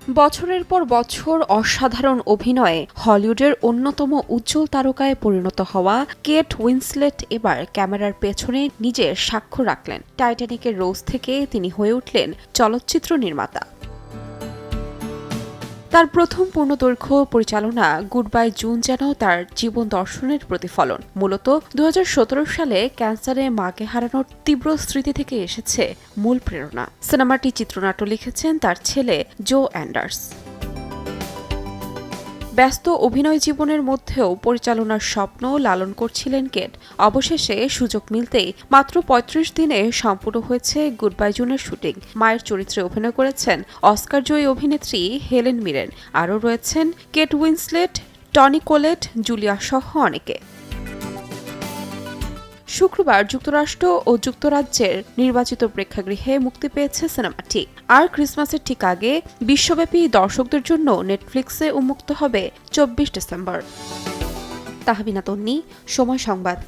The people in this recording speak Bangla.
বছরের পর বছর অসাধারণ অভিনয়ে হলিউডের অন্যতম উজ্জ্বল তারকায় পরিণত হওয়া কেট উইন্সলেট এবার ক্যামেরার পেছনে নিজের স্বাক্ষর রাখলেন। টাইটানিকের রোজ থেকে তিনি হয়ে উঠলেন চলচ্চিত্র নির্মাতা। তার প্রথম পূর্ণদৈর্ঘ্য পরিচালনা গুড বাই জুন যেন তার জীবন দর্শনের প্রতিফলন। মূলত ২০১৭ সালে ক্যান্সারে মাকে হারানোর তীব্র স্মৃতি থেকে এসেছে মূল প্রেরণা। সিনেমাটি চিত্রনাট্য লিখেছেন তার ছেলে জো অ্যান্ডার্স। ব্যস্ত অভিনয় জীবনের মধ্যেও পরিচালনার স্বপ্ন লালন করছিলেন কেট। অবশেষে সুযোগ মিলতেই মাত্র ৩৫ দিনে সম্পূর্ণ হয়েছে গুড বাই জুনের শুটিং। মায়ের চরিত্রে অভিনয় করেছেন অস্কারজয়ী অভিনেত্রী হেলেন মিরেন। আরও রয়েছেন কেট উইন্সলেট, টনি কোলেট, জুলিয়া সহ অনেকে। শুক্রবার যুক্তরাষ্ট্র ও যুক্তরাজ্যের নির্বাচিত প্রেক্ষাগৃহে মুক্তি পেয়েছে সিনেমাটি। আর ক্রিসমাসের ঠিক আগে বিশ্বব্যাপী দর্শকদের জন্য নেটফ্লিক্সে উন্মুক্ত হবে ২৪ ডিসেম্বর। তাহমিনা তন্নি, সময় সংবাদ।